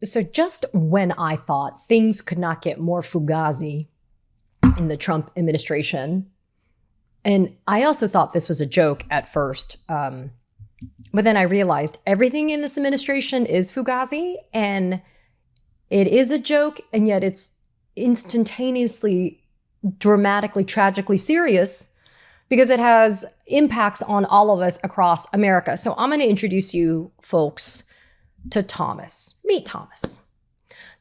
So just when I thought things could not get more fugazi in the Trump administration, and I also thought this was a joke at first, but then I realized everything in this administration is fugazi, and it is a joke, and yet it's instantaneously, dramatically, tragically serious because it has impacts on all of us across America. So I'm going to introduce you folks to Thomas. Meet Thomas.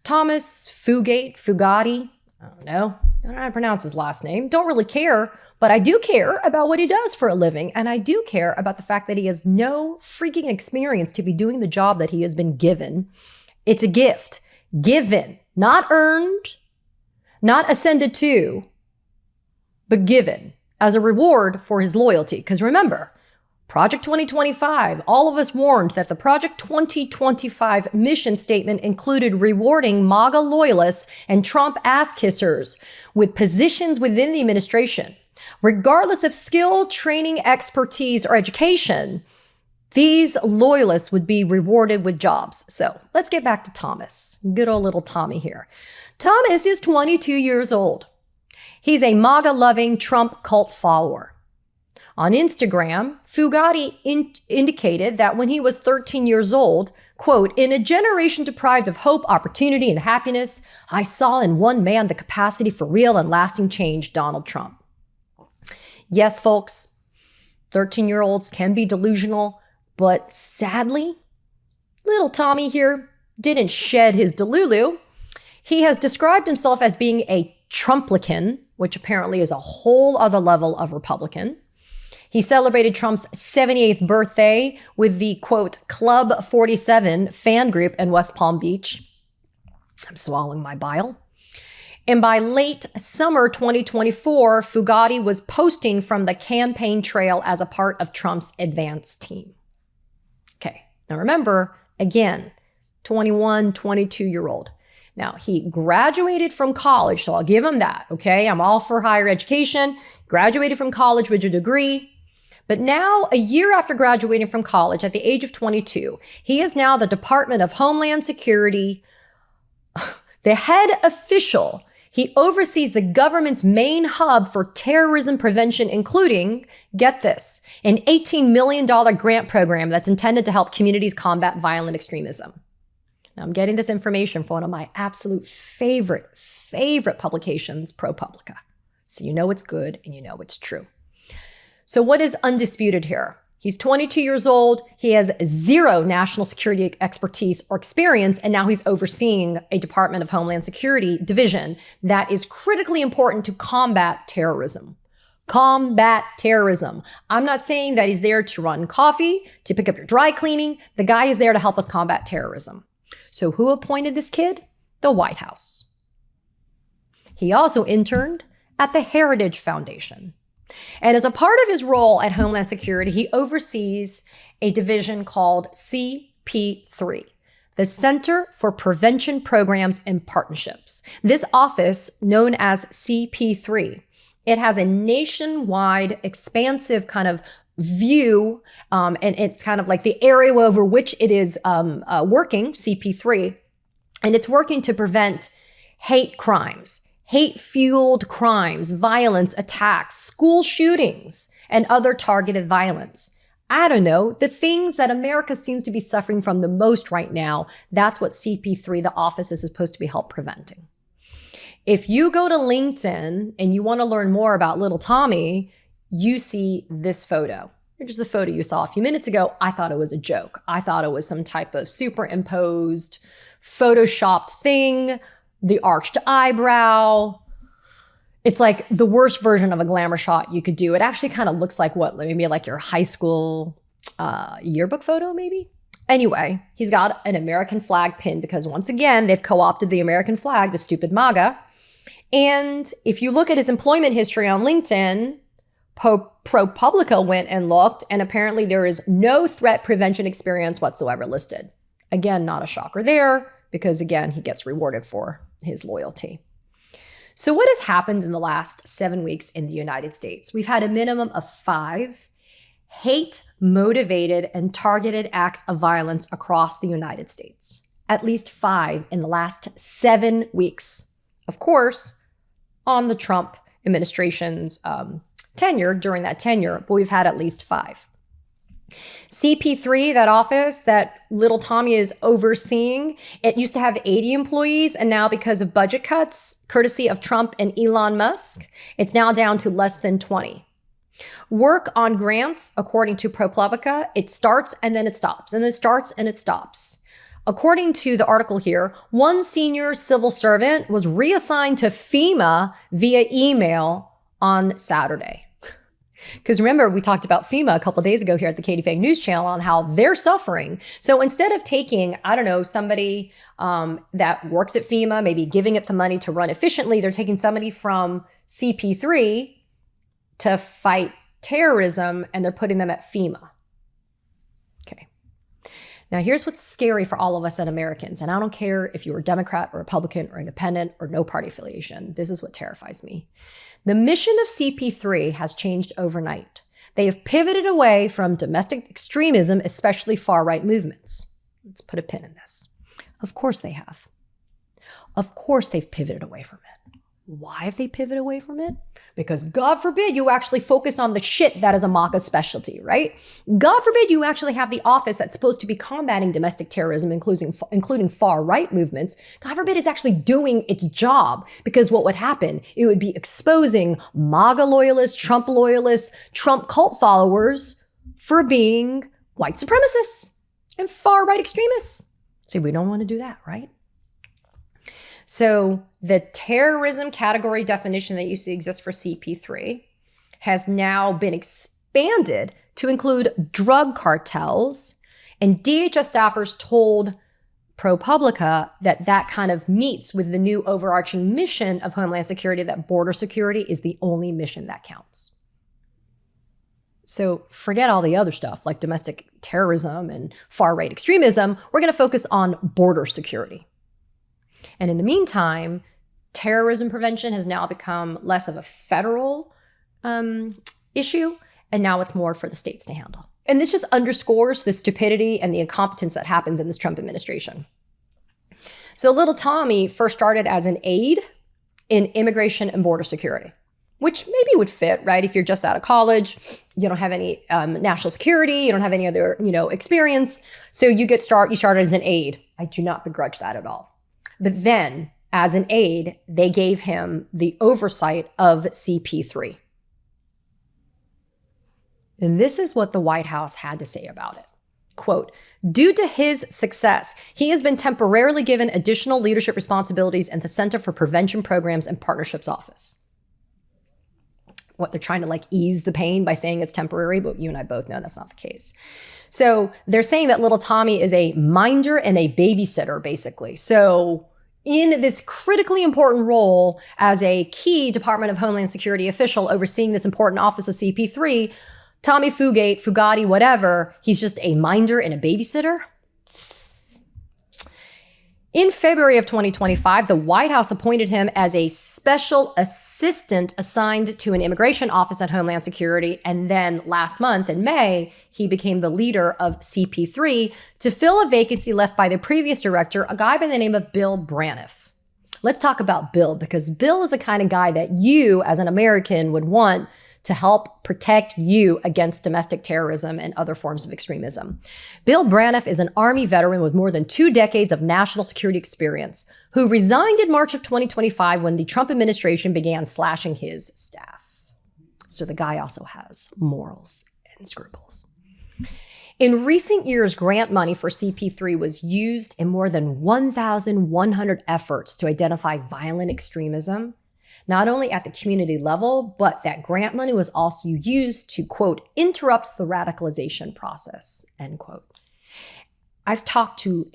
Thomas Fugatti. I don't know how to pronounce his last name. Don't really care, but I do care about what he does for a living. And I do care about the fact that he has no freaking experience to be doing the job that he has been given. It's a gift. Given, not earned, not ascended to, but given as a reward for his loyalty. Because remember, Project 2025, all of us warned that the Project 2025 mission statement included rewarding MAGA loyalists and Trump ass kissers with positions within the administration. Regardless of skill, training, expertise, or education, these loyalists would be rewarded with jobs. So let's get back to Thomas. Good old little Tommy here. Thomas is 22 years old. He's a MAGA-loving Trump cult follower. On Instagram, Fugatti indicated that when he was 13 years old, quote, "In a generation deprived of hope, opportunity, and happiness, I saw in one man the capacity for real and lasting change, Donald Trump." Yes, folks, 13-year-olds can be delusional, but sadly, little Tommy here didn't shed his delulu. He has described himself as being a Trumplican, which apparently is a whole other level of Republican. He celebrated Trump's 78th birthday with the, quote, Club 47 fan group in West Palm Beach. I'm swallowing my bile. And by late summer 2024, Fugatti was posting from the campaign trail as a part of Trump's advance team. Okay, now remember, again, 21, 22-year-old. Now, he graduated from college, so I'll give him that, okay? I'm all for higher education, graduated from college with a degree. But now, a year after graduating from college at the age of 22, he is now the Department of Homeland Security, the head official. He oversees the government's main hub for terrorism prevention, including, get this, an $18 million grant program that's intended to help communities combat violent extremism. Now, I'm getting this information from one of my absolute favorite publications, ProPublica. So you know it's good and you know it's true. So what is undisputed here? He's 22 years old. He has zero national security expertise or experience, and now he's overseeing a Department of Homeland Security division that is critically important to combat terrorism. Combat terrorism. I'm not saying that he's there to run coffee, to pick up your dry cleaning. The guy is there to help us combat terrorism. So who appointed this kid? The White House. He also interned at the Heritage Foundation. And as a part of his role at Homeland Security, he oversees a division called CP3, the Center for Prevention Programs and Partnerships. This office, known as CP3, it has a nationwide, expansive kind of view, and it's kind of like the area over which it is working, CP3, and it's working to prevent hate crimes, hate-fueled crimes, violence, attacks, school shootings, and other targeted violence. I don't know, the things that America seems to be suffering from the most right now, that's what CP3, the office, is supposed to be help preventing. If you go to LinkedIn and you want to learn more about little Tommy, you see this photo. Here's the photo you saw a few minutes ago. I thought it was a joke. I thought it was some type of superimposed, photoshopped thing. The arched eyebrow. It's like the worst version of a glamour shot you could do. It actually kind of looks like what? Maybe like your high school yearbook photo, maybe? Anyway, he's got an American flag pinned because once again, they've co-opted the American flag, the stupid MAGA. And if you look at his employment history on LinkedIn, ProPublica went and looked, and apparently there is no threat prevention experience whatsoever listed. Again, not a shocker there, because again, he gets rewarded for his loyalty. So what has happened in the last 7 weeks in the United States? We've had a minimum of 5 hate-motivated and targeted acts of violence across the United States. at least 5 in the last 7 weeks. Of course, on the Trump administration's tenure, during that tenure, but we've had at least 5. CP3, that office that little Tommy is overseeing, it used to have 80 employees, and now because of budget cuts, courtesy of Trump and Elon Musk, it's now down to less than 20. Work on grants, according to ProPublica, it starts and then it stops, and it starts and it stops. According to the article here, one senior civil servant was reassigned to FEMA via email on Saturday. Because remember, we talked about FEMA a couple of days ago here at the Katie Phang News Channel on how they're suffering. So instead of taking, I don't know, somebody that works at FEMA, maybe giving it the money to run efficiently, they're taking somebody from CP3 to fight terrorism, and they're putting them at FEMA. Okay. Now, here's what's scary for all of us as Americans, and I don't care if you're a Democrat or Republican or independent or no party affiliation. This is what terrifies me. The mission of CP3 has changed overnight. They have pivoted away from domestic extremism, especially far-right movements. Let's put a pin in this. Of course they have. Of course they've pivoted away from it. Why have they pivoted away from it? Because God forbid you actually focus on the shit that is a MAGA specialty, right? God forbid you actually have the office that's supposed to be combating domestic terrorism, including far-right movements. God forbid it's actually doing its job, because what would happen? It would be exposing MAGA loyalists, Trump cult followers for being white supremacists and far-right extremists. So we don't want to do that, right? So the terrorism category definition that used to exist for CP3 has now been expanded to include drug cartels, and DHS staffers told ProPublica that that kind of meets with the new overarching mission of Homeland Security, that border security is the only mission that counts. So forget all the other stuff like domestic terrorism and far-right extremism. We're going to focus on border security. And in the meantime, terrorism prevention has now become less of a federal issue, and now it's more for the states to handle. And this just underscores the stupidity and the incompetence that happens in this Trump administration. So little Tommy first started as an aide in immigration and border security, which maybe would fit, right? If you're just out of college, you don't have any national security, you don't have any other, experience. So you started as an aide. I do not begrudge that at all. But then, as an aide, they gave him the oversight of CP3. And this is what the White House had to say about it. Quote, due to his success, he has been temporarily given additional leadership responsibilities at the Center for Prevention Programs and Partnerships Office. What, they're trying to ease the pain by saying it's temporary, but you and I both know that's not the case. So they're saying that little Tommy is a minder and a babysitter, basically. So in this critically important role as a key Department of Homeland Security official overseeing this important office of CP3, Tommy Fugatti, whatever, he's just a minder and a babysitter. In February of 2025, the White House appointed him as a special assistant assigned to an immigration office at Homeland Security. And then last month in May, he became the leader of CP3 to fill a vacancy left by the previous director, a guy by the name of Bill Braniff. Let's talk about Bill, because Bill is the kind of guy that you as an American would want to help protect you against domestic terrorism and other forms of extremism. Bill Braniff is an Army veteran with more than 2 decades of national security experience, who resigned in March of 2025 when the Trump administration began slashing his staff. So the guy also has morals and scruples. In recent years, grant money for CP3 was used in more than 1,100 efforts to identify violent extremism, not only at the community level, but that grant money was also used to, quote, interrupt the radicalization process, end quote. I've talked to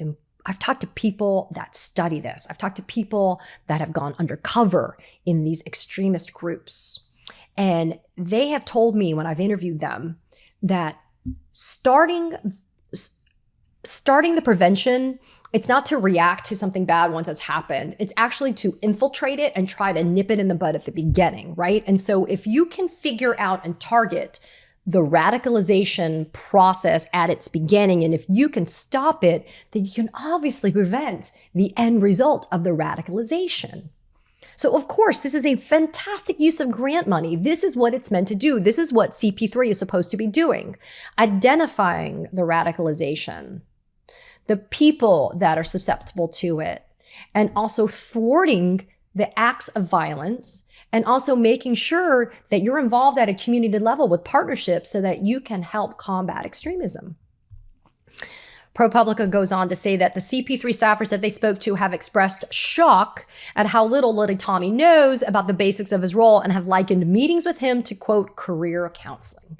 people that study this. I've talked to people that have gone undercover in these extremist groups. And they have told me when I've interviewed them that starting the prevention, it's not to react to something bad once it's happened. It's actually to infiltrate it and try to nip it in the bud at the beginning, right? And so if you can figure out and target the radicalization process at its beginning. And if you can stop it, then you can obviously prevent the end result of the radicalization. So of course, this is a fantastic use of grant money. This is what it's meant to do. This is what CP3 is supposed to be doing. Identifying the radicalization, the people that are susceptible to it, and also thwarting the acts of violence, and also making sure that you're involved at a community level with partnerships so that you can help combat extremism. ProPublica goes on to say that the CP3 staffers that they spoke to have expressed shock at how little Tommy knows about the basics of his role and have likened meetings with him to, quote, career counseling.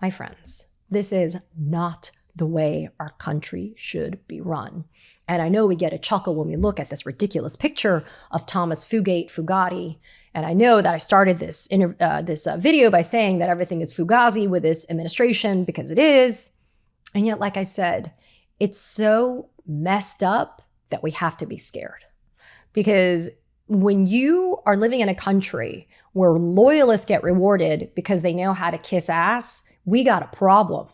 My friends, this is not the way our country should be run. And I know we get a chuckle when we look at this ridiculous picture of Thomas Fugatti. And I know that I started this video by saying that everything is Fugazi with this administration, because it is. And yet, like I said, it's so messed up that we have to be scared. Because when you are living in a country where loyalists get rewarded because they know how to kiss ass, we got a problem.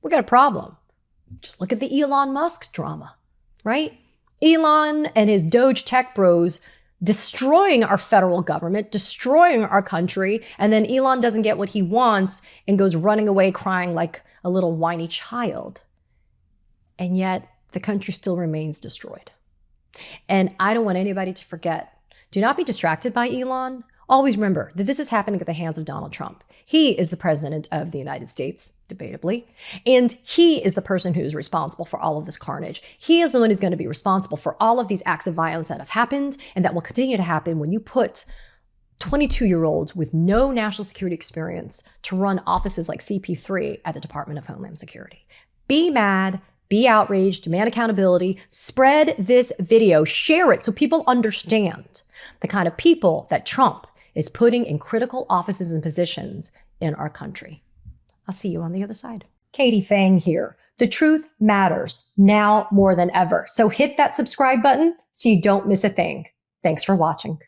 We got a problem. Just look at the Elon Musk drama, right? Elon and his Doge tech bros destroying our federal government, destroying our country, and then Elon doesn't get what he wants and goes running away crying like a little whiny child. And yet the country still remains destroyed. And I don't want anybody to forget, do not be distracted by Elon. Always remember that this is happening at the hands of Donald Trump. He is the president of the United States, debatably, and he is the person who is responsible for all of this carnage. He is the one who's going to be responsible for all of these acts of violence that have happened and that will continue to happen when you put 22-year-olds with no national security experience to run offices like CP3 at the Department of Homeland Security. Be mad, be outraged, demand accountability, spread this video, share it so people understand the kind of people that Trump is putting in critical offices and positions in our country. I'll see you on the other side. Katie Phang here. The truth matters now more than ever. So hit that subscribe button so you don't miss a thing. Thanks for watching.